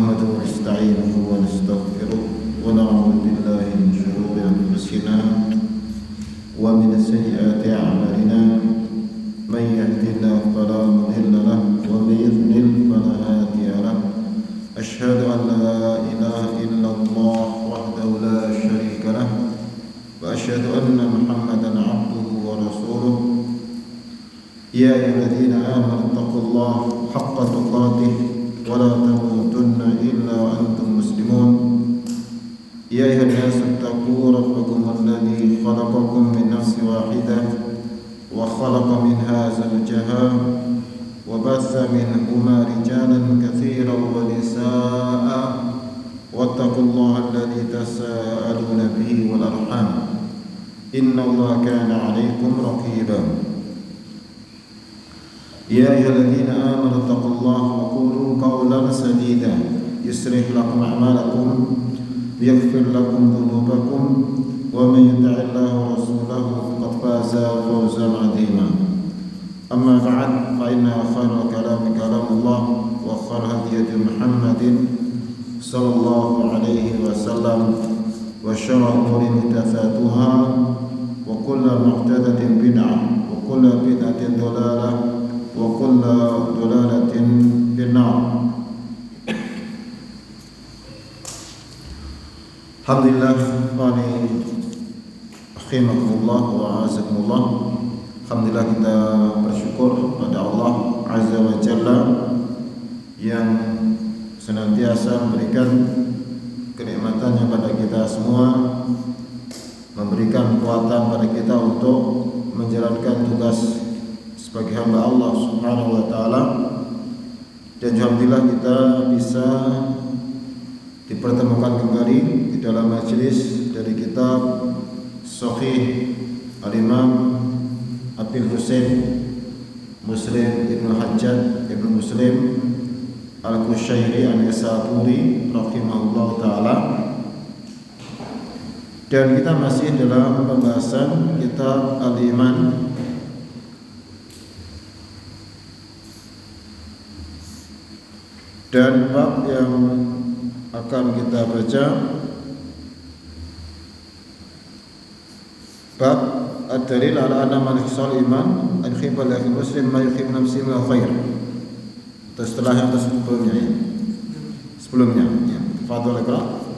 نحمده ونستعينه ونستغفره ونعوذ بالله من شرور أنفسنا ومن سيئات أعمالنا من يهد الله فلا مضل له ومن يضلل فلا هادي له أشهد أن لا إله إلا الله وحده لا شريك له وأشهد أن محمدا عبده ورسوله يا أيها الذين آمنوا اتقوا الله حق تقاته ولا تموتن إلا وأنتم مسلمون يا أيها الناس اتقوا ربكم الذي خلقكم من نفس واحدة وخلق منها زوجها وبث منهما رجالا كثيرا ونساء واتقوا الله الذي تساءلون به والأرحام إن الله كان عليكم رقيبا يا أيها الذين آمنوا اتقوا الله وقولوا قولا سديدا يصلح لكم أعمالكم ويغفر لكم ذنوبكم ومن يطع الله ورسوله فقد فاز فوزا عظيما أما بعد فإن خير الكلام كلام الله وخير هدي محمد صلى الله عليه وسلم وشر الأمور محدثاتها وكل محدثة بدعة وكل بدعة ضلالة وكل ضلالة في النار. Alhamdulillah rahimakumullah wa a'azakumullah. Alhamdulillah kita bersyukur pada Allah Azza wa Jalla yang senantiasa memberikan kenikmatannya pada kita semua, memberikan kekuatan pada kita untuk menjalankan tugas sebagai hamba Allah Subhanahu wa taala. Dan alhamdulillah kita bisa dipertemukan kembali di dalam majelis dari kitab Sahih Al-Imam Abil Husain Muslim Ibn Hajjaj Ibn Muslim Al-Qushayri An-Nisaburi rahimahullah ta'ala. Dan kita masih dalam pembahasan kitab Al-Iman dan bab yang akan kita baca bab ad-dalil ala anna man hisal iman an khibal akhi muslim ma yukhib nafsi min khair. Setelah yang sebelumnya ya. Fadhil iqra.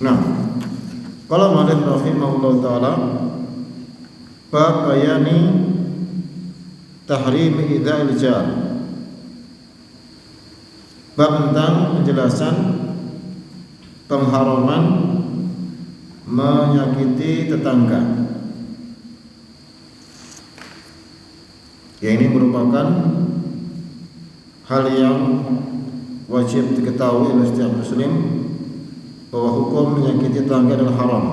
Nah, kalau Malik rahimahullah ta'ala bab bayani tahrim idza'il jar, bab tentang penjelasan pengharaman menyakiti tetangga. Ya, ini merupakan hal yang wajib diketahui oleh setiap muslim bahwa hukum menyakiti tetangga adalah haram.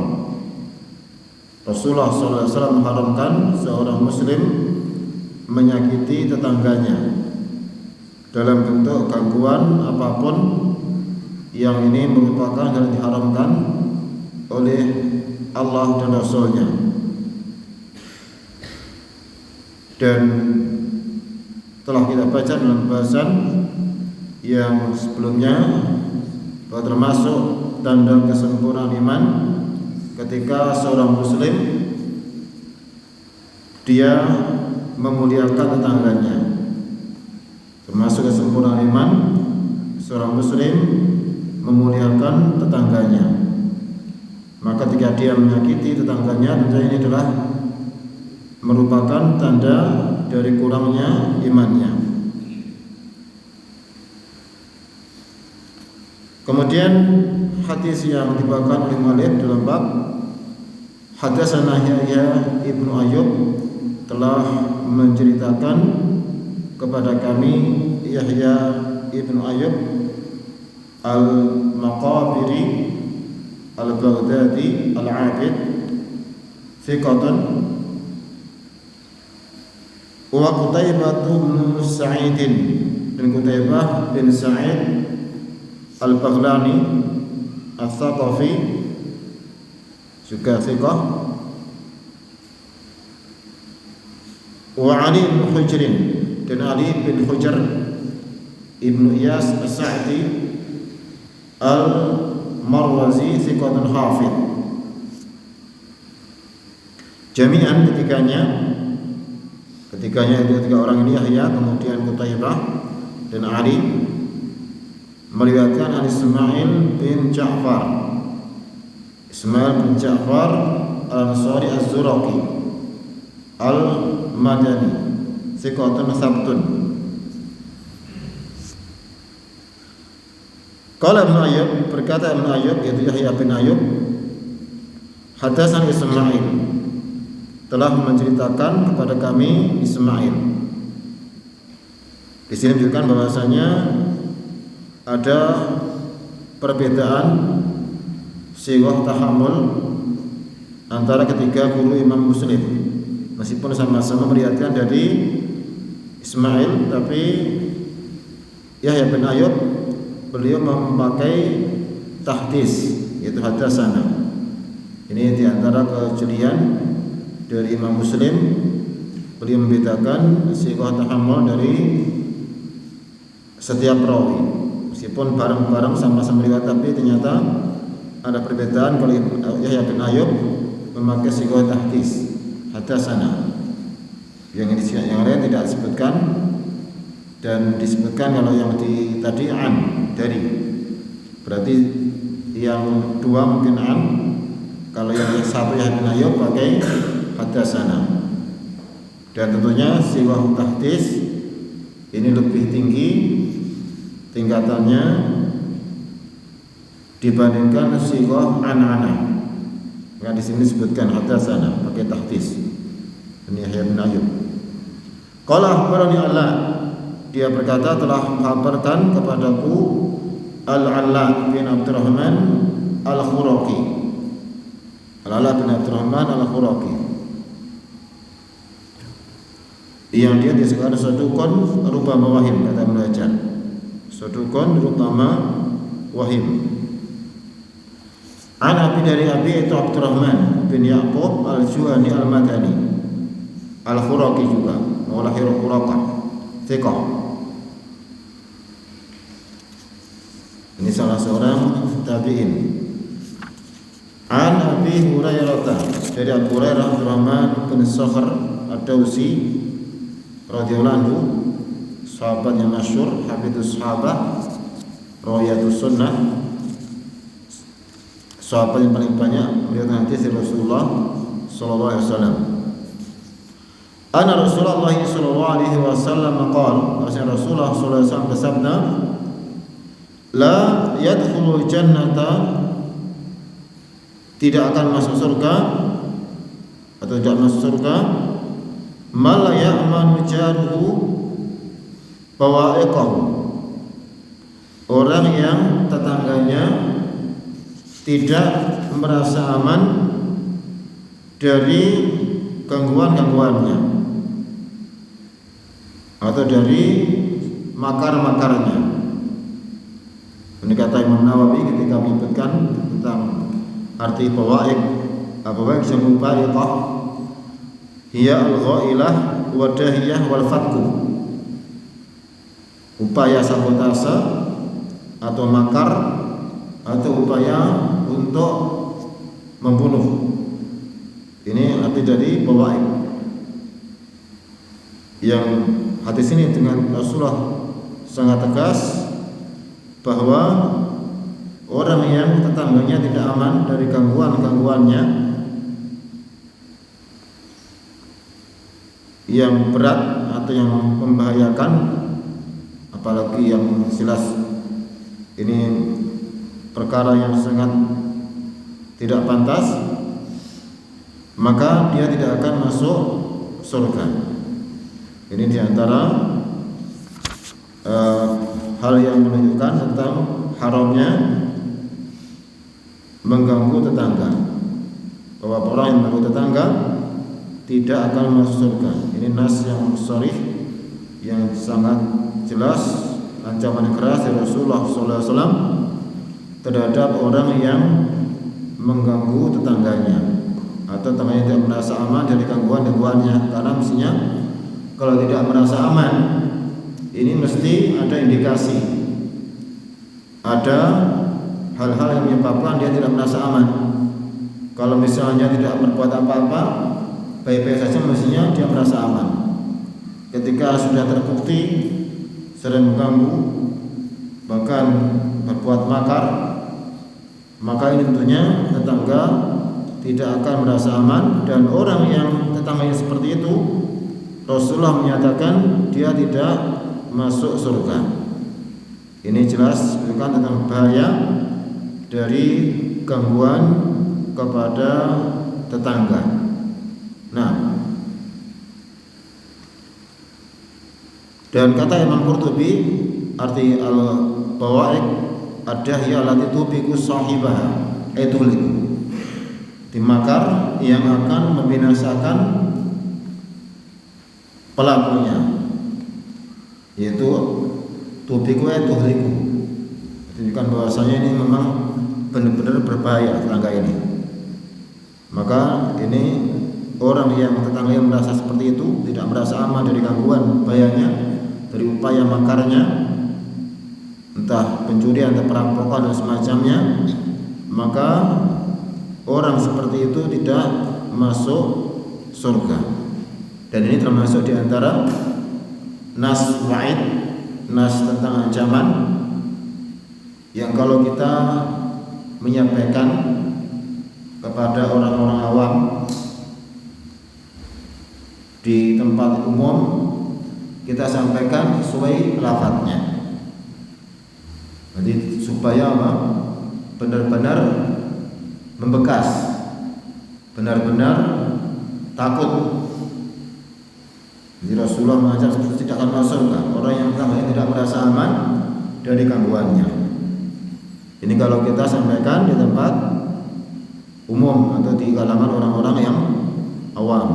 Rasulullah SAW mengharamkan seorang muslim menyakiti tetangganya dalam bentuk gangguan apapun, yang ini merupakan hal yang diharamkan oleh Allah dan Rasul-Nya. Dan telah kita baca dalam bahasan yang sebelumnya bahwa termasuk tanda kesempurnaan iman ketika seorang muslim dia memuliakan tetangganya. Termasuk kesempurnaan iman seorang muslim memuliakan tetangganya. Maka ketika dia menyakiti tetangganya, tentunya ini adalah merupakan tanda dari kurangnya imannya. Kemudian hadis yang dibawakan oleh Malik dalam bab Hadatsana Yahya ibnu Ayyub telah menceritakan kepada kami Yahya ibnu Ayyub al-Maqabiri al-Baghdadi al-Abid thiqatun wa Qutaibah bin Sa'id dan Qutaibah bin Sa'id al-Baghlani al-Thaqafi juga thiqah wa Ali bin Hujr dan Ali bin Hujr ibnu Iyas as-Sa'di al-Marwazi thiqatun hafidh. Jami'an ketiganya itu tiga orang ini Yahya, kemudian Qutaibah dan Ali meriwayatkan an Ismail bin Ja'far al-Ansari az-Zuraqi al-Madani thiqatun sabtun. Qala Ibnu Ayyub, berkata Ibnu Ayyub yaitu Yahya bin Ayyub, Hadatsana Ismail, telah menceritakan kepada kami Ismail. Di sini menunjukkan bahwasanya ada perbedaan sighah tahammul antara ketiga guru Imam Muslim. Meskipun sama-sama meriwayatkan dari Ismail, tapi Yahya bin Ayyub beliau memakai tahdits, yaitu hadatsana. Ini diantara kejelian dari Imam Muslim, beliau membedakan sighah tahammul dari setiap rawi. Meskipun bareng-bareng sama-sama riwayat, tapi ternyata ada perbedaan. Kalau Yahya bin Ayyub memakai sighah tahdits, hadatsana. Yang lain tidak disebutkan, dan disebutkan kalau yang tadi an, dari. Berarti yang dua mungkin an, kalau yang satu Yahya bin Ayyub pakai hadatsana. Dan tentunya sighah tahdits ini lebih tinggi tingkatannya dibandingkan sighah an-ana. Maka di sini disebutkan hadatsana pakai tahdits. Ini Yahya bin Ayyub. Qala akhbarani Allah, dia berkata telah mengkabarkan kepadaku Al-Alla bin Abdurrahman Al-Khuraqi. Al-Alla bin Abdurrahman Al-Khuraqi, yang dia disebut sadukun rubama wahim, kata belajar. Sadukun rubama wahim. An Abi, dari Abi itu Abdurrahman bin Ya'qub Al-Juhani Al-Madani Al-Khuraqi juga, maula Khuraqah, thiqah. Ini salah seorang tabi'in. An Abi Hurairah, dari Abu Hurairah Abdurrahman bin Sakhr Ad-Dawsi radhiyallahu anhu, sahabat yang masyhur, hafidzus sahabah, rawiyatus sunnah, sahabat yang paling banyak meriwayatkan hadis dari Rasulullah sallallahu alaihi wasallam. Anna Rasulullah sallallahu alaihi wasallam qala, Rasulullah sallallahu alaihi wasallam bersabda, la yadkhulul jannata, tidak akan masuk surga atau tidak masuk surga, mala ya'manu jaruhu bawa'iqahu, orang yang tetangganya tidak merasa aman dari gangguan-gangguannya atau dari makar-makarnya. Ini kata Imam Nawawi ketika menyebutkan tentang arti bawa'iq. Bawa'iq jamu ba'iqah, hiya al-ghailah wa dahiyah wal fatku, upaya sabotase atau makar atau upaya untuk membunuh. Ini arti dari bawa'iq. Yang hadis ini dengan Rasulullah sangat tegas bahwa orang yang tetangganya tidak aman dari gangguan-gangguannya yang berat atau yang membahayakan, apalagi yang jelas ini perkara yang sangat tidak pantas, maka dia tidak akan masuk surga. Ini diantara hal yang menunjukkan tentang haramnya mengganggu tetangga, bahwa orang yang mengganggu tetangga tidak akan masuk surga. Ini nas yang sharih, yang sangat jelas, ancaman keras dari Rasulullah SAW terhadap orang yang mengganggu tetangganya atau tetangganya tidak merasa aman dari gangguannya. Karena mestinya kalau tidak merasa aman, ini mesti ada indikasi, ada hal-hal yang menyebabkan dia tidak merasa aman. Kalau misalnya tidak berbuat apa-apa, baik-baik saja, mestinya dia merasa aman. Ketika sudah terbukti sering mengganggu, bahkan berbuat makar, maka ini tentunya tetangga tidak akan merasa aman. Dan orang yang tetangganya seperti itu, Rasulullah menyatakan dia tidak masuk surga. Ini jelas bukan tentang bahaya dari gangguan kepada tetangga. Nah, dan kata Imam Qurtubi, arti al-bawa'iq ad-dahiyah allati tubiqu sahibaha, tuhliku, makar yang akan membinasakan pelakunya, yaitu tubiqu tuhliku. Menunjukkan bahwasanya ini memang benar-benar berbahaya tetangga ini. Maka ini orang yang tetangga yang merasa seperti itu, tidak merasa aman dari gangguan bahayanya, dari upaya makarnya, entah pencurian atau perampokan dan semacamnya, maka orang seperti itu tidak masuk surga. Dan ini termasuk diantara nas wa'id, nas tentang ancaman, yang kalau kita menyampaikan kepada orang-orang awam di tempat umum, kita sampaikan sesuai lafadznya. Jadi supaya apa? Benar-benar membekas, benar-benar takut. Jadi Rasulullah mengajar seperti tidak akan masuk surga orang yang tidak merasa aman dari gangguannya. Ini kalau kita sampaikan di tempat umum atau di kalangan orang-orang yang awam.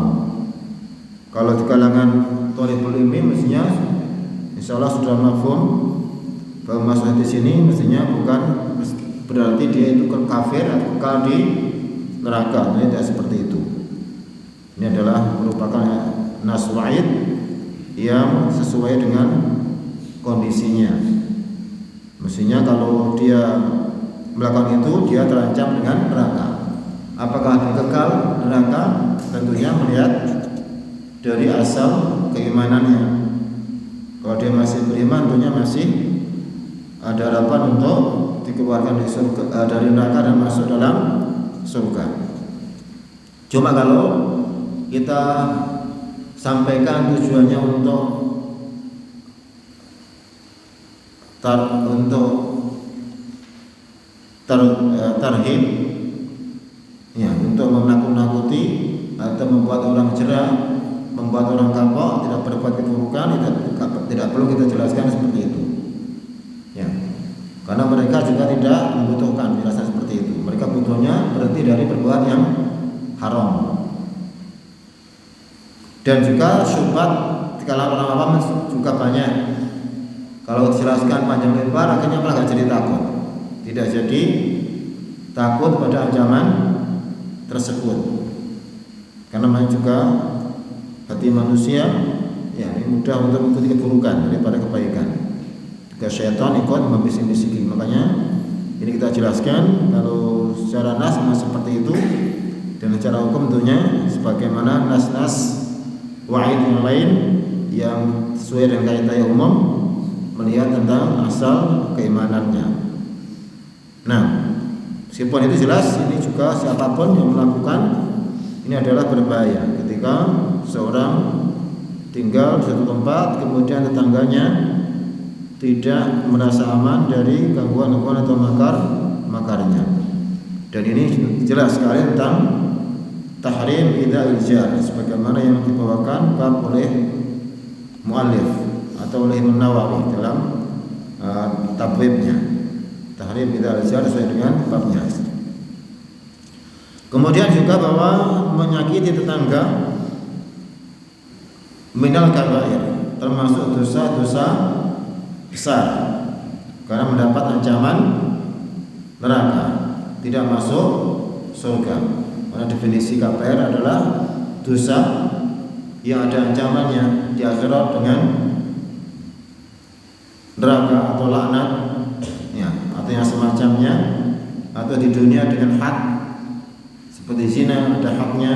Kalau di kalangan thalibul ilmi, mestinya insyaallah sudah mafhum bahwa maksud di sini mestinya bukan berarti dia itu kafir atau kekal di neraka. Ini tidak seperti itu. Ini adalah merupakan nas wa'id yang sesuai dengan kondisinya. Mestinya kalau dia melakukan itu, dia terancam dengan neraka. Apakah dia kekal neraka? Tentunya melihat dari asal keimanannya. Kalau dia masih beriman, tentunya masih ada harapan untuk dikeluarkan dari surga, dari neraka dan masuk dalam surga. Cuma kalau kita sampaikan tujuannya untuk tarhib, ya, untuk menakut-nakuti atau membuat orang jerah, membuat orang kapok, tidak berbuat keburukan, tidak perlu kita jelaskan seperti itu. Ya, karena mereka juga tidak membutuhkan penjelasan seperti itu. Mereka butuhnya berhenti dari berbuat yang haram. Dan juga syubhat di kalangan orang awam juga banyak. Kalau dijelaskan panjang lebar, akhirnya malah gak jadi takut. Tidak jadi takut pada ancaman tersebut. Karena memang juga hati manusia, ya, ini mudah untuk mengikuti keburukan daripada kebaikan. Jika syaitan ikut membisik-bisiki. Makanya ini kita jelaskan kalau secara nas seperti itu, dan secara hukum tentunya sebagaimana nas-nas wa'id yang lain yang sesuai dengan kaidah umum melihat tentang asal keimanannya. Nah, meskipun itu jelas, ini juga siapapun yang melakukan ini adalah berbahaya. Ketika seorang tinggal di satu tempat, kemudian tetangganya tidak merasa aman dari gangguan atau makar, makarnya. Dan ini jelas sekali tentang tahrim ida'il jar, sebagaimana yang dibawakan bab oleh muallif atau oleh Imam Nawawi dalam tabwibnya. Tahrim ida'il jar sesuai dengan babnya. Kemudian juga bahwa menyakiti tetangga minal kabair, termasuk dosa-dosa besar, karena mendapat ancaman neraka, tidak masuk surga. Karena definisi kabair adalah dosa yang ada ancamannya di akhirat dengan neraka atau laknat, ya, atau yang semacamnya, atau di dunia dengan had, seperti zina ada hadnya,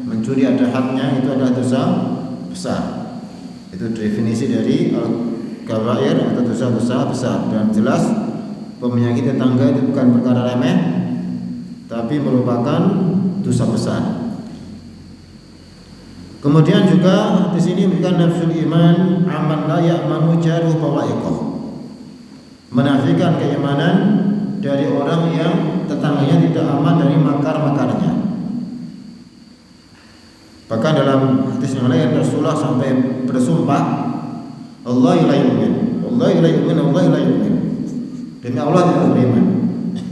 mencuri ada hadnya, itu adalah dosa besar. Itu definisi dari kabair atau dosa-dosa besar. Dan jelas menyakiti tetangga itu bukan perkara remeh, tapi merupakan dosa besar. Kemudian juga di sini bukan nafsul iman aman la ya'manu jaruh bawa'iqah, menafikan keimanan dari orang yang tetangganya tidak aman dari makar-makarnya. Bahkan dalam hadis yang lain Rasulullah sampai bersumpah, Allah la yu'min, Allah la yu'min, Allah la yu'min. Demi Allah tidak beriman,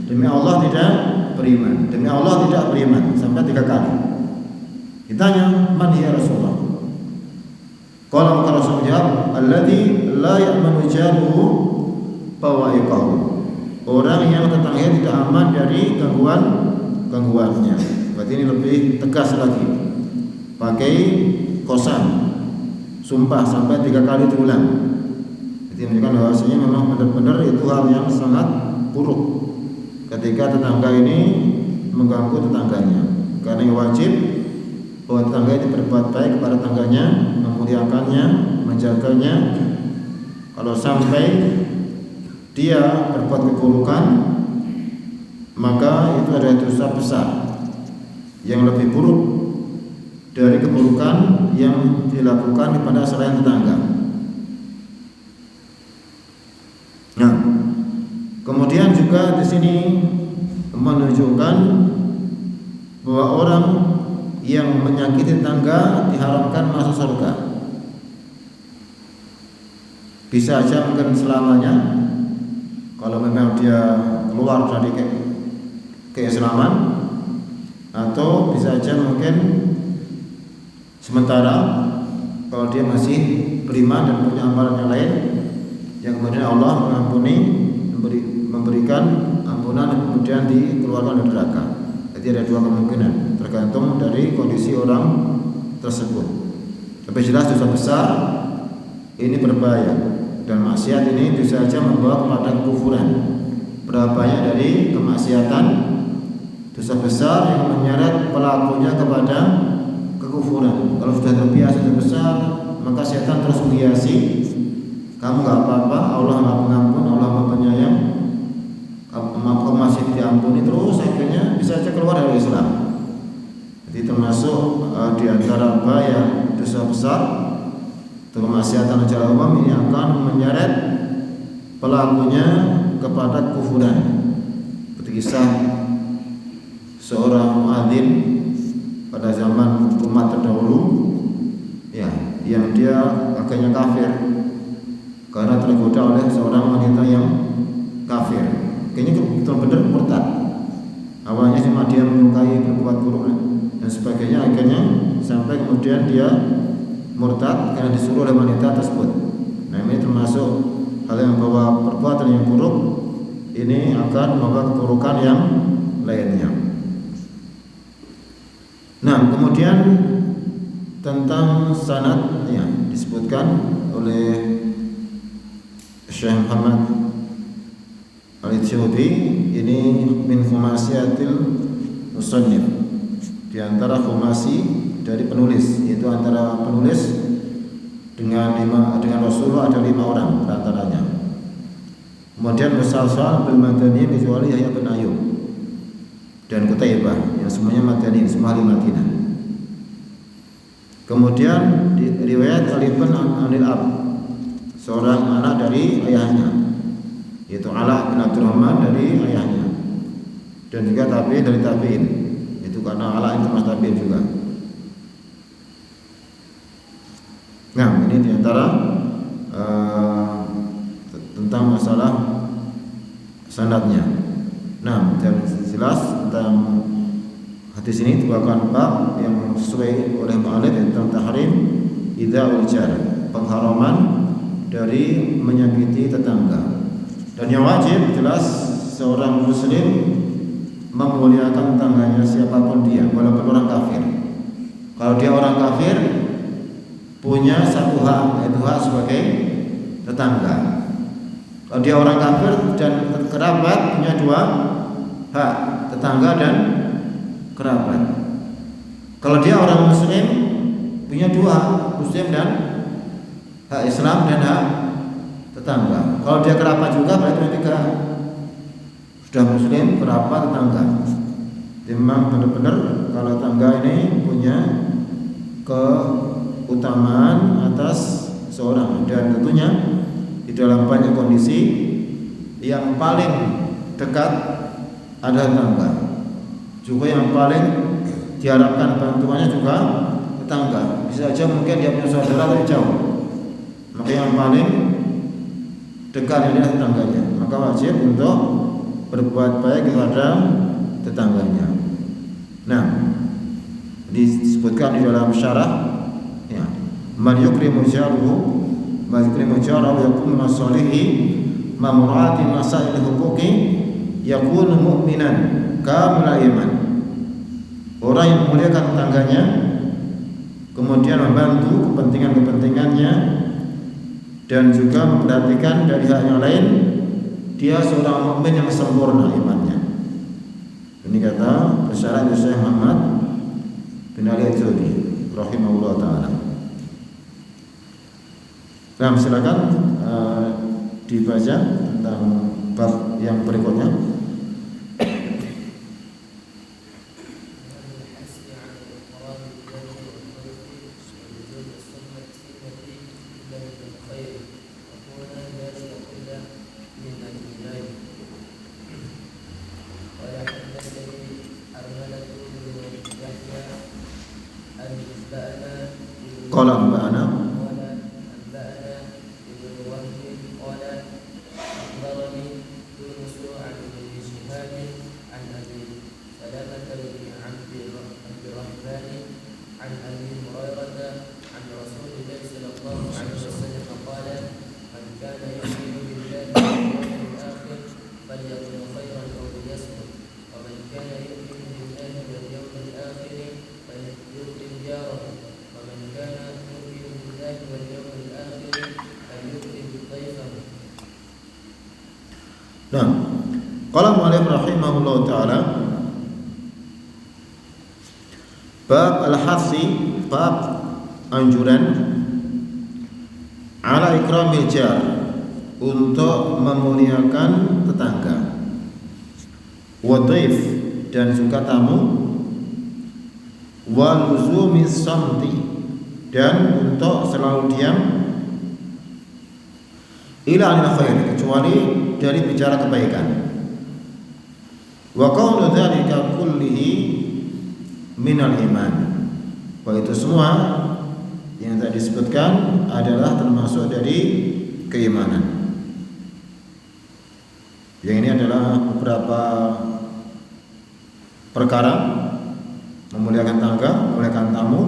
demi Allah tidak beriman, demi Allah tidak beriman, sampai 3 kali. Ditanya, man ya Rasulullah? Qala maka Rasul jawab, alladzi la ya'manu jaruhu bawa'iqahu, orang yang tetangganya tidak aman dari gangguannya. Berarti ini lebih tegas lagi, pakai qasam, sumpah sampai 3 kali diulang. Jadi menunjukkan bahwasanya memang benar-benar itu hal yang sangat buruk ketika tetangga ini mengganggu tetangganya. Karena yang wajib bahwa tetangga itu berbuat baik kepada tetangganya, memuliakannya, menjaganya. Kalau sampai dia berbuat keburukan, maka itu adalah dosa besar yang lebih buruk dari keburukan yang dilakukan kepada selain tetangga. Nah, kemudian juga di sini menunjukkan bahwa orang yang menyakiti tetangga diharamkan masuk surga. Bisa saja mungkin selamanya, kalau memang dia keluar dari keislaman, atau bisa saja mungkin sementara kalau dia masih beriman dan punya amalan yang lain, yang kemudian Allah mengampuni, memberikan ampunan dan kemudian dikeluarkan dari neraka. Jadi ada 2 kemungkinan, tergantung dari kondisi orang tersebut. Tapi jelas dosa besar ini berbahaya, dan maksiat ini bisa saja membawa kepada kekufuran. Berapa banyak dari kemaksiatan, dosa besar yang menyeret pelakunya kepada kekufuran. Kalau sudah terbiasa dosa besar, maka setan terus menghiasi, kamu gak apa-apa, Allah Maha Pengampun, Allah Maha Penyayang, kamu masih diampuni, terus akhirnya bisa saja keluar dari Islam. Jadi termasuk di antara bahaya dosa besar atau kemaksiatan secara umum ini akan menyeret pelakunya kepada kekufuran. Seperti kisah seorang muadzin pada zaman umat terdahulu, ya, yang dia akhirnya kafir karena tergoda oleh seorang wanita yang kafir. Kayaknya betul-betul murtad. Awalnya cuma dia menyukai berbuat buruk dan sebagainya, akhirnya sampai kemudian dia murtad karena disuruh oleh wanita tersebut. Nah, ini termasuk hal yang membawa perbuatan yang buruk, ini akan membawa keburukan yang lainnya. Nah, kemudian tentang sanad ya disebutkan oleh Syekh Muhammad Al-Ithiobi, ini min khumasiyatil musannif, di antara khumasi dari penulis, yaitu antara penulis dengan Rasulullah ada 5 orang antaranya. Kemudian musalsal bil madani kecuali Yahya bin Ayyub dan Qutaibah, yang semuanya Madani, semua ahli Madinah. Kemudian riwayat Ali bin Anil Ab, seorang anak dari ayahnya, yaitu Ala bin Abdurrahman dari ayahnya. dan juga tabi'in dari tabi'in. Itu karena ala itu mas tabi'in juga. Nah, ini diantara tentang masalah sanadnya. Nah, dan jelas tentang hadis ini merupakan bab yang sesuai oleh mu'allif tentang tahrim idza ujar, pengharaman dari menyakiti tetangga. Dan yang wajib jelas seorang muslim memuliakan tetangganya siapapun dia, walaupun orang kafir. Kalau dia orang kafir punya satu hak, yaitu hak sebagai tetangga. Kalau dia orang kafir dan kerabat punya dua hak, tetangga dan kerabat. Kalau dia orang muslim punya dua hak, muslim dan hak Islam dan hak tetangga. Kalau dia kerabat juga berarti tiga. Sudah muslim, kerabat, tetangga. Memang benar-benar kalau tetangga ini punya keutamaan atas seorang, dan tentunya di dalam banyak kondisi yang paling dekat adalah tetangga. Juga yang paling diharapkan bantuannya juga tetangga. Bisa saja mungkin dia punya saudara tapi jauh, maka yang paling dekat adalah tetangganya. Maka wajib untuk berbuat baik kepada tetangganya. Nah, disebutkan di dalam syarah, ya, man yukrimu jaruhu wa yukrimu jarahu yakunu masalihi mamurati masail huquqi yakunu mu'minan kamil iman. Orang yang memuliakan tetangganya kemudian membantu kepentingan-kepentingannya dan juga memperhatikan dari hak yang lain, dia seorang mukmin yang sempurna imannya. Ini kata pesyarat Syekh Muhammad bin Ali Al-Jawzi rahimahullah taala. Nah, silakan dibaca tentang bab yang berikutnya. Qala ba'ana Nah, qala mu'allif rahimahullah taala bab al-hasi, bab anjuran ala ikramil jar, untuk memuliakan tetangga, wa dhaif, dan juga tamu, wa luzumis samti, dan untuk selalu diam, ila anil khair, kecuali dari bicara kebaikan. Wa qawlu dzalika kullihi minal iman. Bahwa itu semua yang tadi disebutkan adalah termasuk dari keimanan. Yang ini adalah beberapa perkara: memuliakan tangga, memuliakan tamu,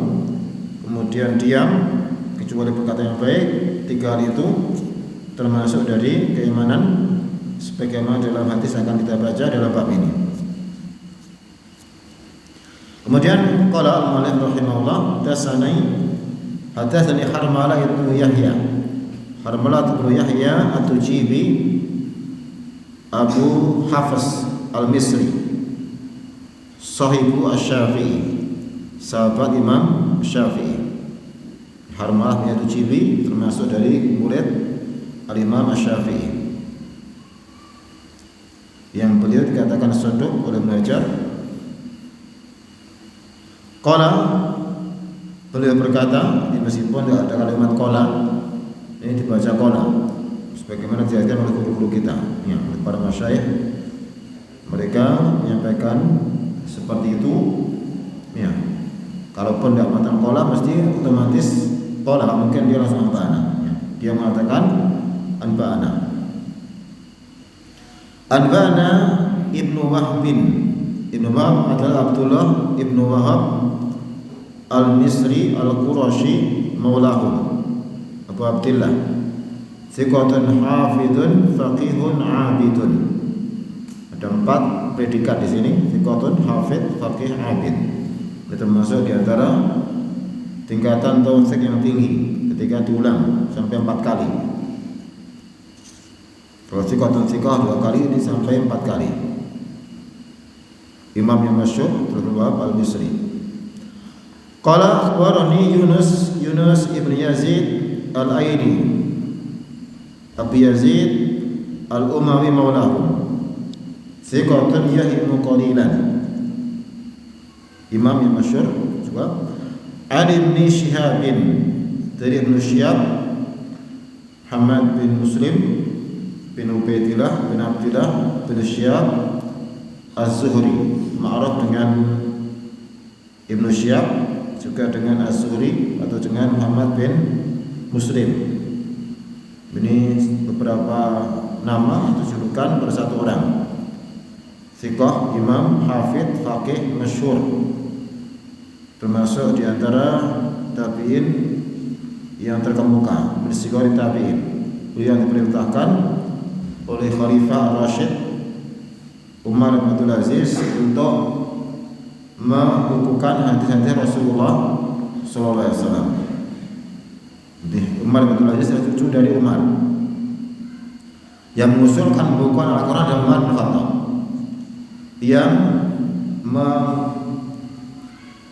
kemudian diam kecuali berkata yang baik. Tiga hal itu termasuk dari keimanan, sebagaimana dalam hadis akan kita baca dalam bab ini. Kemudian qala al-mu'allif rahimahullah, hadatsani Harmalah bin Yahya, Harmalah bin Yahya At-Tujibi Abu Hafs Al-Misri, sahibu Asy-Syafi'i, sahabat Imam Syafi'i. Harmalah bin Tujibi termasuk dari murid Al-Imam Asy-Syafi'i yang beliau dikatakan saduq oleh Ibnu Hajar. Qala, beliau berkata, meskipun tidak ada kalimat qala, ini dibaca qala sebagaimana diajarkan oleh guru-guru kita, ya, oleh para masyayikh. Mereka menyampaikan seperti itu. Ya. Kalaupun tidak mengatakan qala mesti otomatis qala, mungkin dia langsung anba'ana. Ya. Dia mengatakan anba'ana. Anba'ana Ibnu Wahb. Ibnu Wahb adalah Abdullah Ibnu Wahab Al-Misri Al-Qurashi maulahum Abu Abdillah, thiqatun hafidun faqihun abidun. Ada 4 predikat di sini, thiqatun, hafid, faqih, abid. Itu termasuk di antara tingkatan tauhid yang tinggi ketika diulang sampai 4 kali. Kalau thiqatun thiqah 2 kali, ini sampai 4 kali. Imam yang masyhur Wahab Al-Misri. Qala akhbarani Yunus ibn Yazid Al-Aini Abu Yazid Al-Umawi maulahu, thiqatun yahimu qalilan. Imam yang masyhur juga. Ali bin Shihab dari Ibnu Syihab, Muhammad bin Muslim bin Ubaidillah bin Abdillah bin Syihab Az-Zuhri, ma'ruf dengan Ibnu Syihab, juga dengan Az-Zuhri atau dengan Muhammad bin Muslim. Ini beberapa nama atau julukan pada satu orang. Thiqah, imam, hafid, faqih, masyhur. Termasuk di antara tabi'in yang terkemuka, bersigori tabi'in. Beliau yang diperintahkan oleh Khalifah Ar-Rasyid Umar bin Abdul Aziz untuk membukukan hadis-hadis Rasulullah sallallahu alaihi wasallam. Umar bin Abdul Aziz adalah cucu dari Umar. Yang mengusulkan pembukuan Al-Qur'an adalah Umar bin Khattab. Yang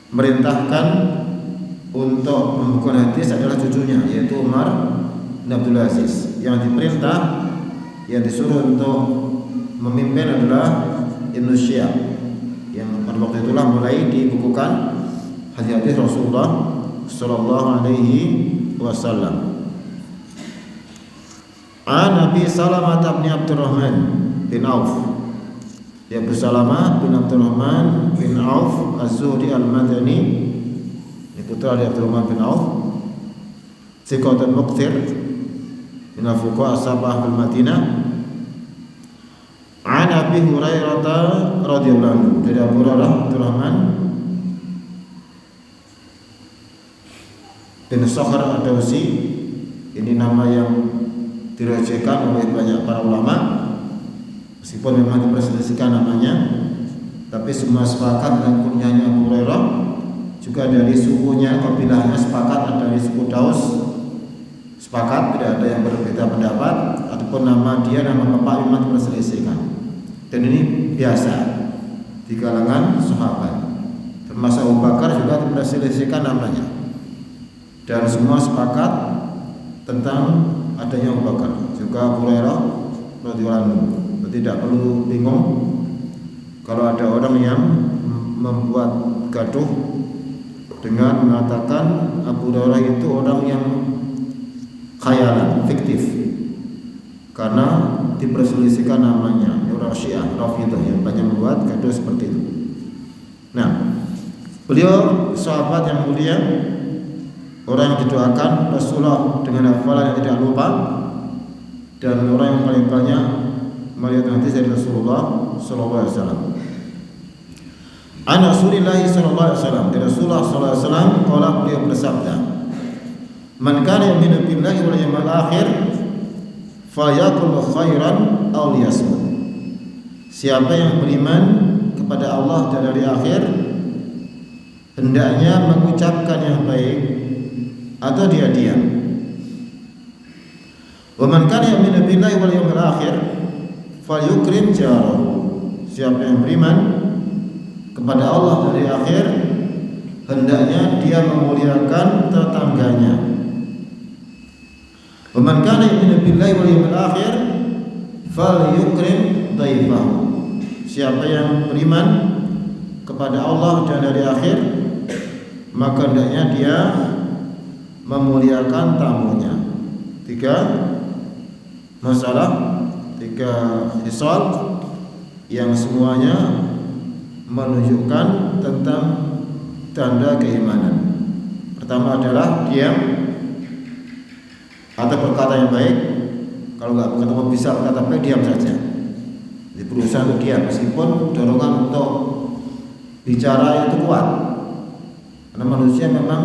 memerintahkan untuk membukukan hadis adalah cucunya, yaitu Umar bin Abdul Aziz. Yang diperintah, yang disuruh untuk memimpin adalah Ibnu Syihab, yang pada waktu itulah mulai dibukukan hadis-hadis Rasulullah sallallahu alaihi wasallam. Nabi Salamah bin Abdurrahman bin Auf. Ya, Salamah bin Abdurrahman bin Auf Az-Zuhri Al-Madani, ini putra dari Abdurrahman bin Auf, thiqatun muqtir min al-fuqaha as-sab'ah fil Madinah. An Abi Hurairah radhiyallahu anhu, dari Abu Hurairah Abdurrahman bin Sakhr Ad-Dawsi. Ini nama yang dirajakan oleh banyak para ulama, meskipun memang diperselisihkan namanya, tapi semua sepakat dengan kunyahnya Abu Hurairah. Juga dari sukunya, kabilahnya sepakat, dari suku Daus sepakat, tidak ada yang berbeda pendapat. Ataupun nama dia, nama bapak memang diperselisihkan. Dan ini biasa di kalangan sahabat, termasuk Abu Bakar juga diperselisihkan namanya. Dan semua sepakat tentang adanya Abu Bakar, juga Abu Hurairah radhiyallahu anhu. Tidak perlu bingung kalau ada orang yang membuat gaduh dengan mengatakan Abu Hurairah itu orang yang khayalan, fiktif, karena diperselisihkan namanya. Orang Syiah, Rafidhah yang banyak membuat gaduh seperti itu. Nah, beliau sahabat yang mulia, orang yang didoakan Rasulullah dengan hafalan yang tidak lupa, dan orang yang paling banyak melihat hadis dari Rasulullah sallallahu alaihi wasallam. An Rasulillah sallallahu alaihi wasallam, dari Rasulullah sallallahu alaihi wasallam, qala, beliau bersabda, "Man kana yu'minu billahi wal yawmil akhir fayaqul khairan aw liyasmut." Siapa yang beriman kepada Allah dan hari akhir, hendaknya mengucapkan yang baik atau dia diam. Wa man kana yu'minu billahi wal yawmil akhir falyukrim jarahu. Siapa yang beriman kepada Allah dari akhir, hendaknya dia memuliakan tetangganya. Wa man kana yu'minu billahi wal yawmil akhir falyukrim dhaifahu. Siapa yang beriman kepada Allah dan hari akhir, maka hendaknya dia memuliakan tamunya. 3 masalah, 3 hisal yang semuanya menunjukkan tentang tanda keimanan. Pertama adalah diam atau berkata yang baik. Kalau nggak ketemu bisa berkata baik, diam saja. Jadi berusaha untuk diam meskipun dorongan untuk bicara itu kuat. Karena manusia memang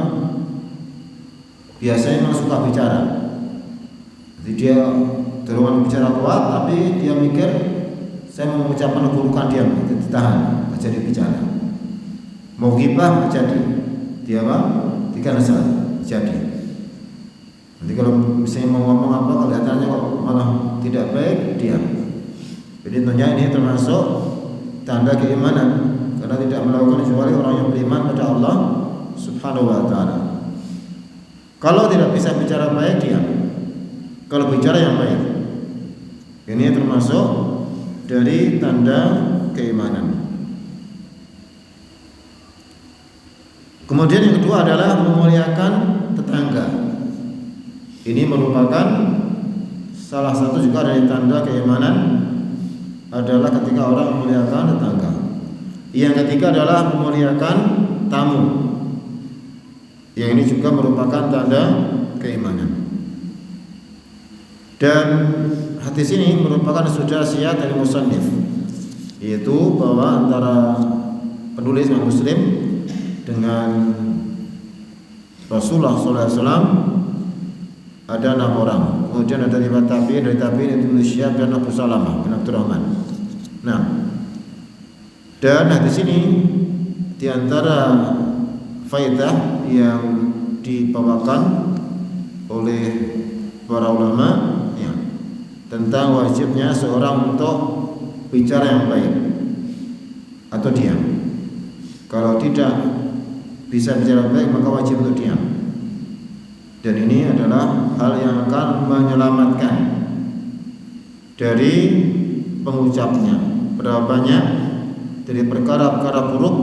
biasanya memang suka bicara. Jadi dia dorongan bicara kuat, tapi dia mikir saya mau mengucapkan keburukan, diam, ditahan, jadi bicara. Mau ghibah jadi, dia apa? Tidak jadi. Nanti kalau misalnya mau ngomong apa, kelihatannya kok malah tidak baik, diam. Jadi tentunya ini termasuk tanda keimanan, karena tidak melakukan kecuali orang yang beriman pada Allah Subhanahu wa ta'ala. Kalau tidak bisa bicara baik, diam. Kalau bicara yang baik, ini termasuk dari tanda keimanan. Kemudian yang kedua adalah memuliakan tetangga. Ini merupakan salah satu juga dari tanda keimanan, adalah ketika orang memuliakan tetangga. Yang ketiga adalah memuliakan tamu. Yang ini juga merupakan tanda keimanan. Dan hadis ini merupakan sudah syiar dari musannif, yaitu bahwa antara penulis Muslim dengan Rasulullah SAW ada 6 orang. Kemudian ada 5 tabi'in, dari tabi'in itu Syihab dan Abu Salamah bin Abdurrahman. Nah, dan hadis ini diantara faedah yang dibawakan oleh para ulama ya, tentang wajibnya seorang untuk bicara yang baik atau diam. Kalau tidak bisa bicara baik, maka wajib untuk diam. Dan ini adalah hal yang akan menyelamatkan dari pengucapnya. Berapa banyak dari perkara-perkara buruk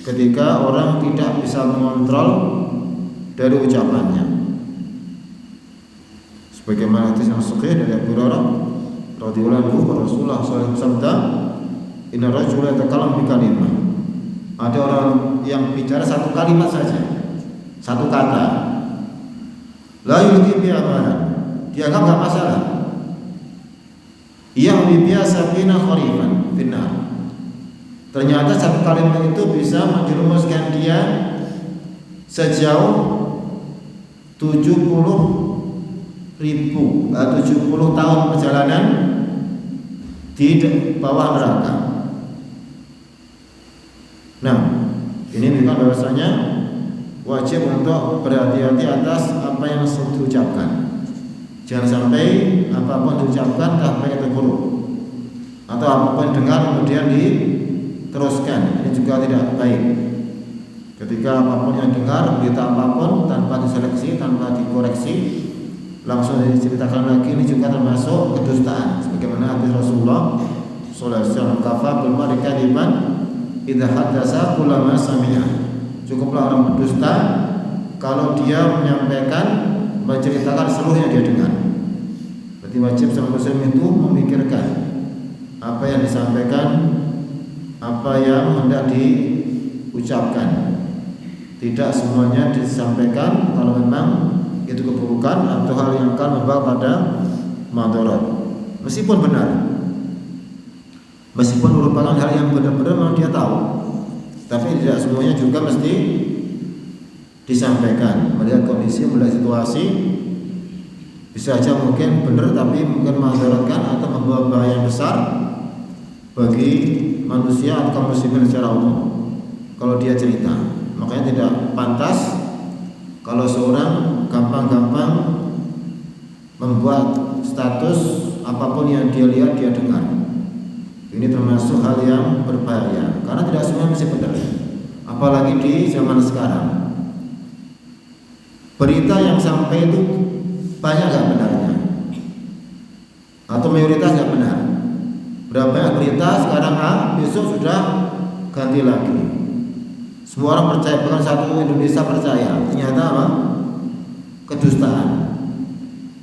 ketika orang tidak bisa mengontrol dari ucapannya. Sebagaimana hadis yang sahih dari Abu Hurairah radhiyallahu anhu, Rasulullah sallallahu alaihi wasallam, "Inna rajula yatakallam bi kalimah." Ada orang yang bicara satu kalimat saja, satu kata, la yulqi bi amalan, dianggap enggak masalah. Ia biasa bina kharifan finnar. Ternyata satu kalimat itu bisa menjerumuskan dia sejauh 70 tahun perjalanan di bawah neraka. Nah, ini bukan bahwasanya wajib untuk berhati-hati atas apa yang diucapkan. Jangan sampai apapun diucapkan sampai itu buruk, atau apapun dengar kemudian diteruskan. Ini juga tidak baik. Ketika apapun yang dengar, berita apapun tanpa diseleksi, tanpa dikoreksi, langsung diceritakan lagi, ini juga termasuk kedustaan. Sebagaimana hadis Rasulullah sallallahu alaihi wasallam, "Kafa bil mar'i kadiban idza haddatsa kullama sami'a." Cukuplah orang berdusta kalau dia menyampaikan, menceritakan seluruhnya dia dengar. Berarti wajib seorang muslim itu memikirkan apa yang disampaikan, apa yang hendak diucapkan. Tidak semuanya disampaikan kalau memang itu keburukan atau hal yang akan membawa pada madarat. Meskipun benar, meskipun merupakan hal yang benar-benar memang dia tahu, tapi tidak semuanya juga mesti disampaikan. Melihat kondisi, melihat situasi, bisa saja mungkin benar tapi mungkin mengakibatkan atau membawa bahaya yang besar bagi manusia atau kaum muslimin secara umum kalau dia cerita. Makanya tidak pantas kalau seorang gampang-gampang membuat status apapun yang dia lihat dia dengar. Ini termasuk hal yang berbahaya karena tidak semua mesti benar. Apalagi di zaman sekarang, berita yang sampai itu banyak gak benarnya, atau mayoritas gak benar. Berapa banyak berita sekarang A, besok sudah ganti lagi. Semua orang percaya, bahkan satu Indonesia percaya. Ternyata apa? Kedustaan.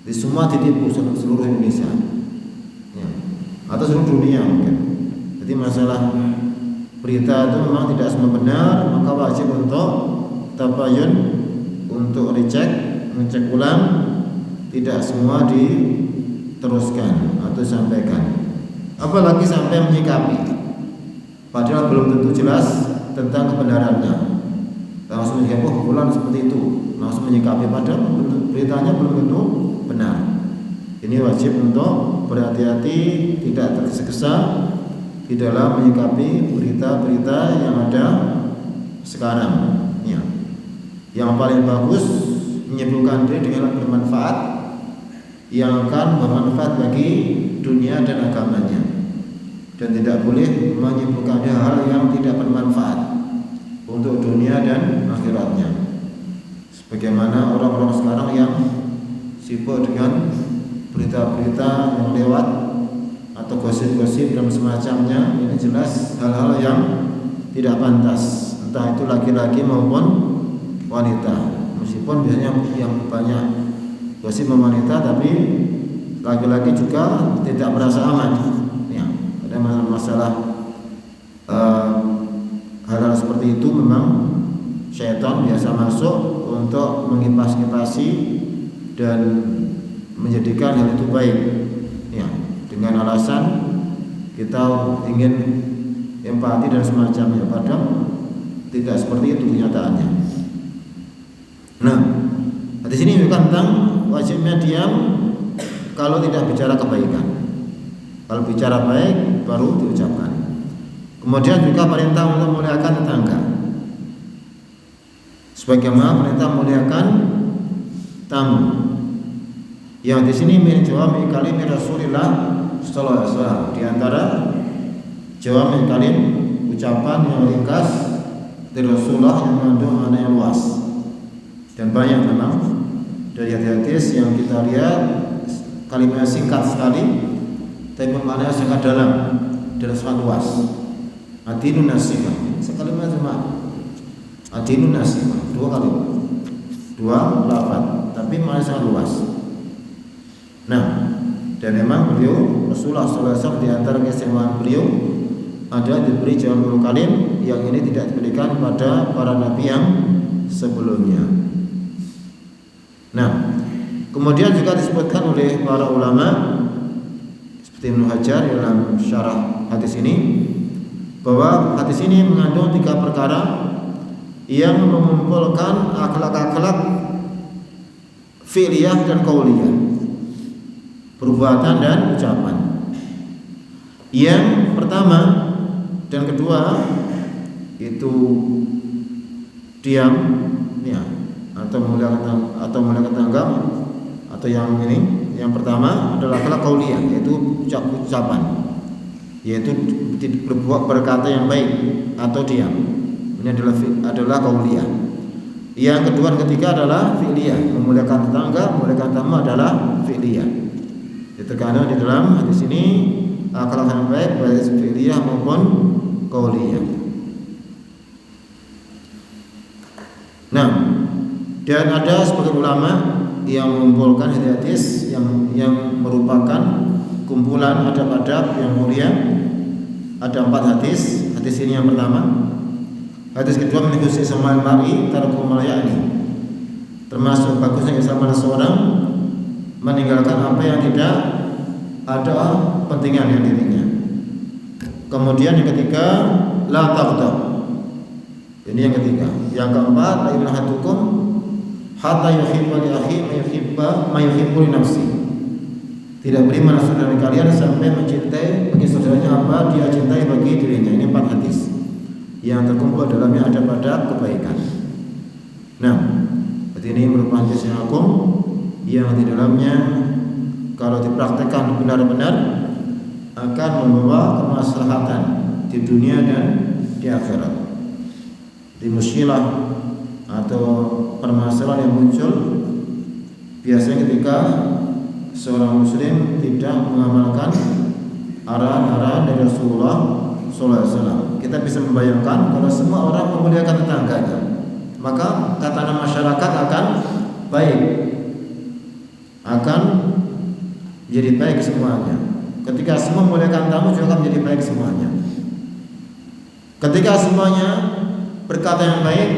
Jadi semua ditipu seluruh Indonesia ya. Atau seluruh dunia mungkin. Jadi masalah berita itu memang tidak semua benar, maka wajib untuk tabayun, untuk ngecek ulang, tidak semua diteruskan atau sampaikan. Apalagi sampai menyikapi, padahal belum tentu jelas tentang kebenarannya. Langsung menyikapi, oh bulan seperti itu, langsung menyikapi padahal beritanya belum tentu benar. Ini wajib untuk berhati-hati, tidak tergesa-gesa di dalam menyikapi berita-berita yang ada sekarang. Ya. Yang paling bagus menyibukkan diri dengan bermanfaat, yang akan bermanfaat bagi dunia dan agamanya, dan tidak boleh menyibukkan hal yang tidak bermanfaat untuk dunia dan akhiratnya. Sebagaimana orang-orang sekarang yang sibuk dengan berita-berita yang lewat atau gosip-gosip dan semacamnya, ini jelas hal-hal yang tidak pantas, entah itu laki-laki maupun wanita. Meskipun biasanya yang banyak gosip wanita, tapi laki-laki juga tidak merasa aman. Ya, ada masalah hal-hal seperti itu memang syaitan biasa masuk untuk mengipas-ngipasi dan menjadikan hal itu baik. Ya, dengan alasan kita ingin empati dan semacamnya, padahal tidak seperti itu kenyataannya. Nah, di sini bukan tentang wajibnya diam kalau tidak bicara kebaikan. Kalau bicara baik baru diucapkan. Kemudian juga perintah untuk memuliakan tetangga. Sebagaimana perintah memuliakan tamu. Yang di sini min jawami kalim Rasulullah sallallahu alaihi wasallam, di antara jawami kalim ucapan yang ringkas dari Rasulullah yang mengandung makna yang luas. Dan banyak memang dari hadis yang kita lihat kalimatnya singkat sekali, tapi maknanya sangat dalam dan sangat luas. Adinun nasihah, sekalimat cuma adinun nasihah, dua kalimat, dua lafaz, tapi maknanya sangat luas. Nah, dan memang beliau Rasulullah SAW di antara keistimewaan beliau ada diberi jawabul kalim yang ini tidak diberikan pada para nabi yang sebelumnya. Nah, kemudian juga disebutkan oleh para ulama seperti Ibnu Hajar dalam syarah hadis ini, bahwa hadis ini mengandung 3 perkara yang mengumpulkan akhlak-akhlak fi'liyah dan qauliyah, perbuatan dan ucapan. Yang pertama dan kedua itu diam, ya, atau memuliakan tetangga, atau yang ini, yang pertama adalah akhlak qauliyah, yaitu ucapan, yaitu berkata yang baik atau diam. Ini adalah qauliyah. Yang kedua dan ketiga adalah fi'liyah, memuliakan tetangga, memuliakan tamu adalah fi'liyah. Terkadang di dalam hadis ini akhlak yang baik baik fi'liyah maupun qauliyah. Nah, dan ada sebagian ulama yang mengumpulkan hadis yang merupakan kumpulan adab-adab yang mulia. Ada 4 hadis. Hadis ini yang pertama. Hadis kedua, menegusi sama al-mar'i tarku malayani, termasuk bagusnya Islam seorang meninggalkan apa yang tidak ada pentingan yang dirinya. Kemudian yang ketiga, la taghdab. Ini yang ketiga. Yang keempat, la ilahadukum hatta yuhibba li akhi ma yuhibbu li nafsi. Tidak beriman saudara kalian sampai mencintai bagi saudaranya apa dia cintai bagi dirinya. Ini 4 hadis yang terkumpul dalamnya ada pada kebaikan. Nah, berarti ini merupakan hadis yang agung yang di dalamnya kalau dipraktekkan benar-benar akan membawa kemaslahatan di dunia dan di akhirat. Di muskilah atau permasalahan yang muncul biasanya ketika seorang muslim tidak mengamalkan arahan-arahan dari Rasulullah SAW. Kita bisa membayangkan kalau semua orang memuliakan tetangganya, maka tatanan masyarakat akan baik, akan menjadi baik semuanya. Ketika semua memuliakan tamu juga akan menjadi baik semuanya. Ketika semuanya berkata yang baik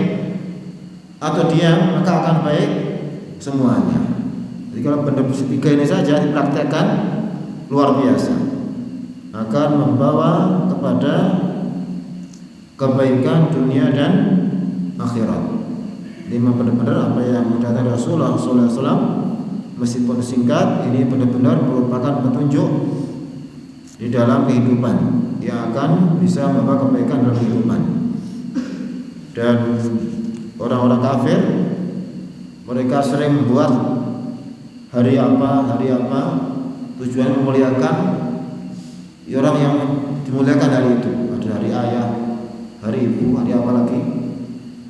atau diam, maka akan baik semuanya. Jadi kalau benda tiga ini saja dipraktekkan luar biasa, akan membawa kepada kebaikan dunia dan akhirat. Lima benar-benar apa yang datang Rasulullah SAW, meskipun singkat, ini benar-benar merupakan petunjuk di dalam kehidupan yang akan bisa membawa kebaikan dalam kehidupan. Dan orang-orang kafir, mereka sering membuat hari apa tujuan memuliakan orang yang dimuliakan hari itu. Ada hari ayah, hari ibu, hari apa lagi?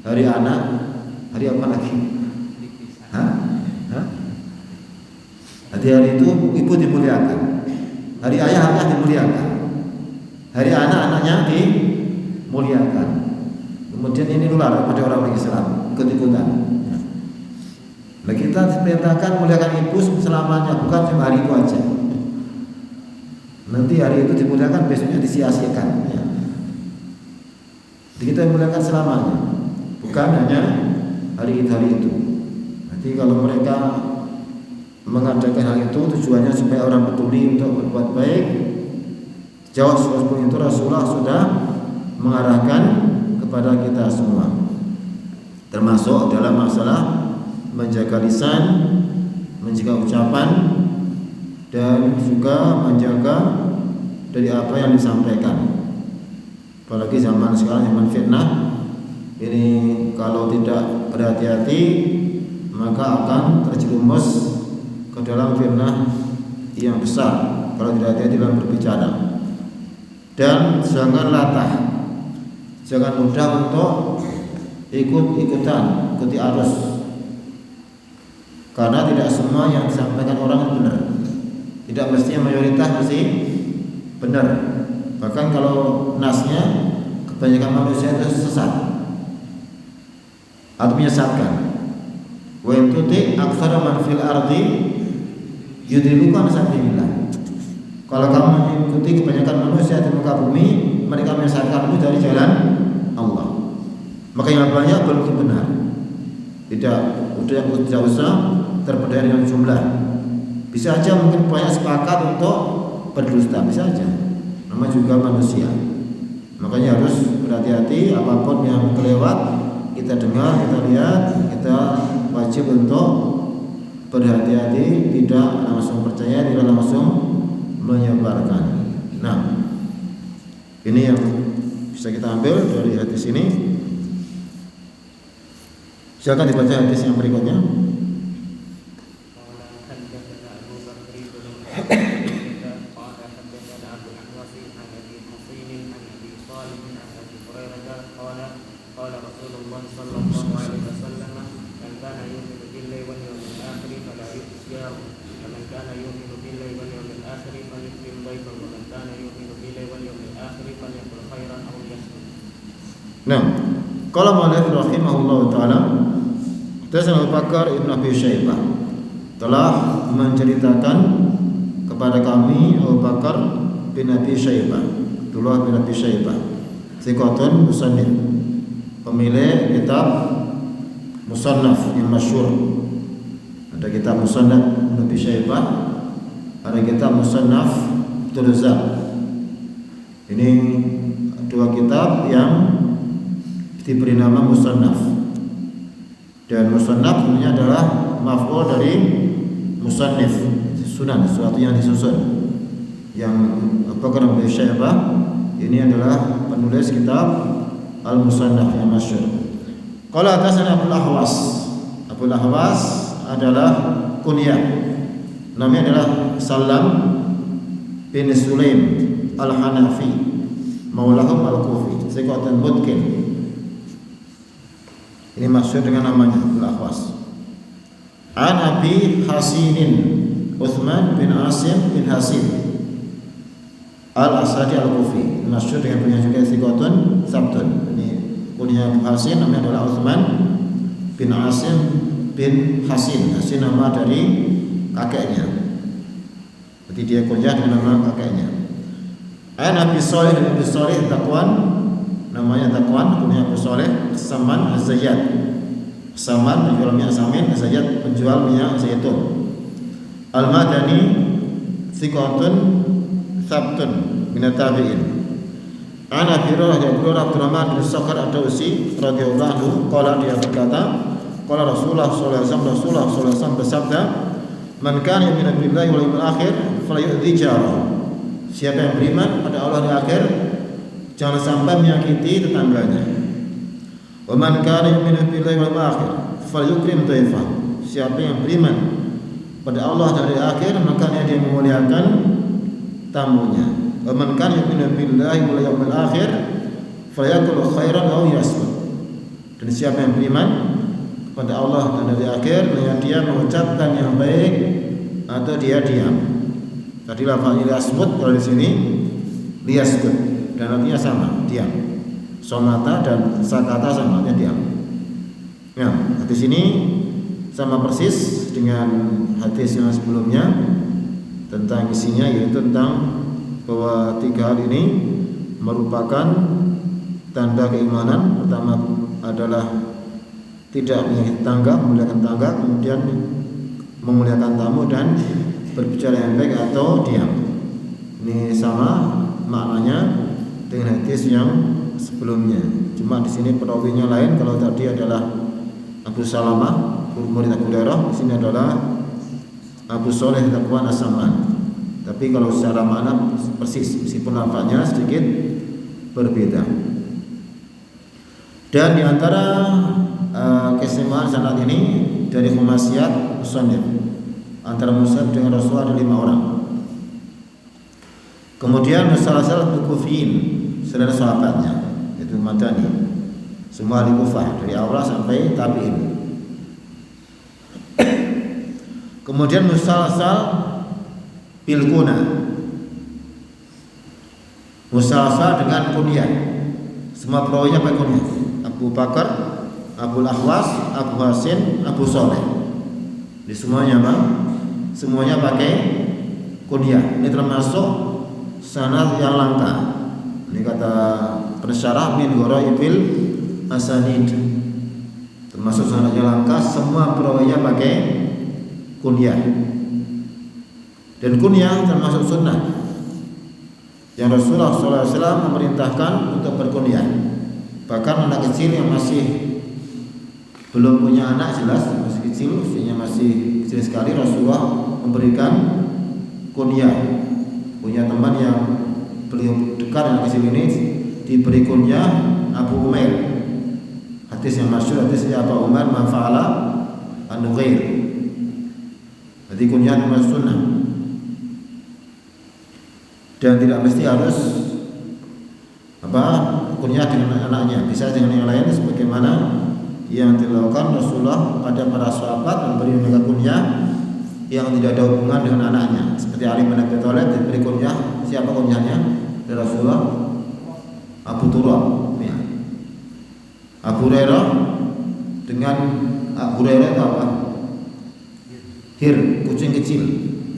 Hari anak, hari apa lagi? Hari itu ibu dimuliakan, hari ayah dimuliakan, hari anak-anaknya dimuliakan. Kemudian ini nular pada orang Islam, ikut-ikutan. Nah, kita diperintahkan muliakan ibu selamanya, bukan cuma hari itu aja. Nanti hari itu dimuliakan, besoknya disia-siakan. Ya. Jadi kita muliakan selamanya, bukan hanya hari itu. Nanti kalau mereka mengadakan hal itu tujuannya supaya orang peduli untuk berbuat baik, jauh sebelum itu Rasulullah sudah mengarahkan kepada kita semua, termasuk dalam masalah menjaga lisan, menjaga ucapan, dan juga menjaga dari apa yang disampaikan. Apalagi zaman sekarang, zaman fitnah ini, kalau tidak berhati-hati maka akan terjerumus ke dalam fitnah yang besar kalau tidak hati-hati dalam berbicara. Dan jangan latah, jangan mudah untuk ikuti arus, karena tidak semua yang disampaikan orang benar. Tidak mestinya mayoritas mesti benar. Bahkan kalau nasnya kebanyakan manusia itu sesat atau menyesatkan. Wa in tuti aktsara man fil ardi yudilluka an sabilillah. Kalau kamu mengikuti kebanyakan manusia di muka bumi, mereka menyesatkanmu dari jalan Allah. Maka yang banyak belum tentu benar. Tidak usah terpedaya dengan jumlah. Bisa aja mungkin banyak sepakat untuk berdusta, bisa aja. Nama juga manusia. Makanya harus berhati-hati, apapun yang kelewat kita dengar, kita lihat, kita wajib untuk berhati-hati, tidak langsung percaya, tidak langsung menyebarkan. Nah, ini yang bisa kita ambil dari hadis ini. Silakan dibaca hadis yang berikutnya. Nah, kalau Malik rahimahullah ta'ala, Abu Bakar Ibn Abi Syaibah telah menceritakan kepada kami, Abu Bakar bin Abi Syaibah, Abdullah bin Abi Syaibah, thiqatun musannif, pemilik kitab musannaf yang masyhur. Ada kitab musannaf Ibn Abi Syaibah, ada kitab musannaf Abdul Razzaq. Ini dua kitab yang diberi nama musannaf. Dan musannaf sebenarnya adalah maf'ul dari musannif, sunan, sesuatu yang disusun. Yang Bakar bin Syaibah ini adalah penulis kitab Al-Musannaf yang masyhur. Qala hadatsana Abdul Ahwas. Abdul Ahwas adalah kunyah. Namanya adalah Salam bin Sulaim Al-Hanafi, maulahum Al-Kufi, thiqatun mutqin. Ini maksud dengan namanya Al-Ahwas. An Abi Hasinin Uthman bin Asim bin Hasin Al-Asadi Al-Kufi, maksud dengan punya juga thiqatun sabtun. Ini kunyah Abu Hasin, namanya adalah Uthman bin Asim bin Hasin. Hasin nama dari kakeknya, jadi dia kunyah dengan nama kakeknya. An Abi Shalih bin Abi Shalih Taqwan, nama namanya Zakwan, punya Abu Saleh, Saman Az-Zayyad. Saman penjual minyak samin, Az-Zayyad penjual minyak zaitun. Al-Madani thiqatun thabtun min at-tabi'in. Ana Abi Hurairah Abdurrahman bin Sakhar Ad-Dausi radhiyallahu anhu qala, dia berkata, qala Rasulullah sallallahu alaihi wasallam bersabda, man kana yu'minu billahi wal yawmil akhir falyu'dhi jarahu. Siapa yang beriman pada Allah di akhir, jangan sampai menyakiti tetangganya. Wa man kana yu'minu billahi wal yawmil akhir falyukrim dhaifahu. Siapa yang beriman pada Allah dan hari akhir, maka dia memuliakan tamunya. Wa man kana yu'minu billahi wal yawmil akhir falyakul khairan aw yasmut. Dan siapa yang beriman pada Allah dan hari akhir, dia mengucapkan yang baik atau dia diam. Tadi lafaznya yasmut, kalau di sini liyaskut, dan artinya sama, diam. Somata dan sakata sama, artinya diam. Ya, hadis ini sama persis dengan hadis yang sebelumnya tentang isinya, yaitu tentang bahwa 3 hal ini merupakan tanda keimanan. Pertama adalah tidak menyakiti tangga, memuliakan tangga, kemudian memuliakan tamu dan berbicara yang baik atau diam. Ini sama maknanya dengan hadis yang sebelumnya. Cuma di sini perawinya lain. Kalau tadi adalah Abu Salamah, murid Abu Hurairah, di sini adalah Abu Saleh Zakwan As-Saman. Tapi kalau secara makna persis, meskipun lafaznya sedikit berbeda. Dan di antara kesemuan sanad ini dari Khumasiyat Musannif, antara musnad dengan Rasulullah ada 5 orang. Kemudian musalsal Kufiyin, saudara sahabatnya, yaitu Madani, semua di Kufah dari awal sampai tabi'in. Kemudian musalsal bil kuna, musalsal dengan kunyah, semua perawinya pakai kunyah. Abu Bakar, Abu Ahwas, Abu Hasin, Abu Saleh. Di semuanya apa? Semuanya pakai kunyah. Ini termasuk sanad yang langka. Ini kata pensyarah min ghoraibil asanid. Termasuk sanad yang langka, semua perawinya pakai kunyah. Dan kunyah termasuk sunnah yang Rasulullah SAW memerintahkan untuk berkunyah. Bahkan anak kecil yang masih belum punya anak, jelas masih kecil, usianya masih kecil sekali, Rasulullah memberikan kunyah. Punya teman yang beliau dekat anak kecil ini diberi kunyah Abu Umair. Hadis yang masyhur, hadisnya Abu Umair ma fa'ala an-Nughair. Jadi kunyah termasuk sunnah. Dan tidak mesti harus kunyah dengan anaknya, bisa dengan yang lain, sebagaimana yang dilakukan Rasulullah pada para sahabat, memberi mereka kunyah yang tidak ada hubungan dengan anaknya. Seperti Ali bin Abi Thalib diberi kunyah, siapa kunyahnya? Dari Rasulullah, Abu Turab. Ya. Abu Hurairah dengan Abu Hurairah itu apa? Hir, kucing kecil.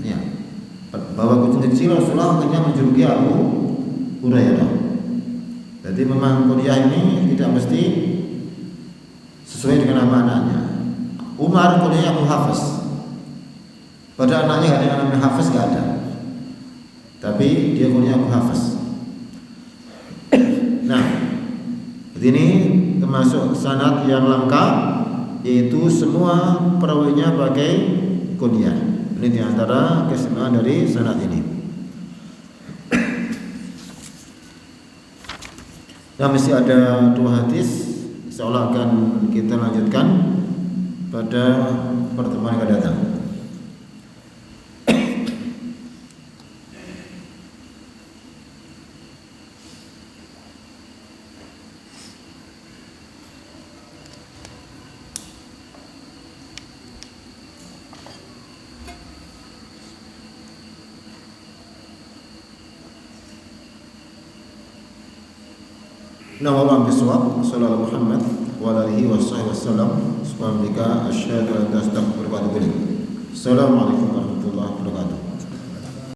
Ya. Bahwa kucing kecil Rasulullah akhirnya menjuluki Abu Hurairah. Jadi memang kunyah ini tidak mesti sesuai dengan nama anaknya. Umar kunyahnya Abu Hafiz. Pada anaknya ada yang namanya Hafiz, gak ada. Tapi dia kunyah Abu Hafiz. Nah, ini termasuk sanad yang lengkap, yaitu semua perawinya pakai kunyah. Ini diantara keistimewaan dari sanad ini. Nah, masih ada 2 hadis, insyaallah akan kita lanjutkan pada pertemuan yang akan datang. Nawawi bisawab sallallahu Muhammad wa alihi wasallam. Subhanallah, asyhadu an la ilaha illa anta astaghfiruka wa atubu ilaik. Assalamualaikum warahmatullahi wabarakatuh.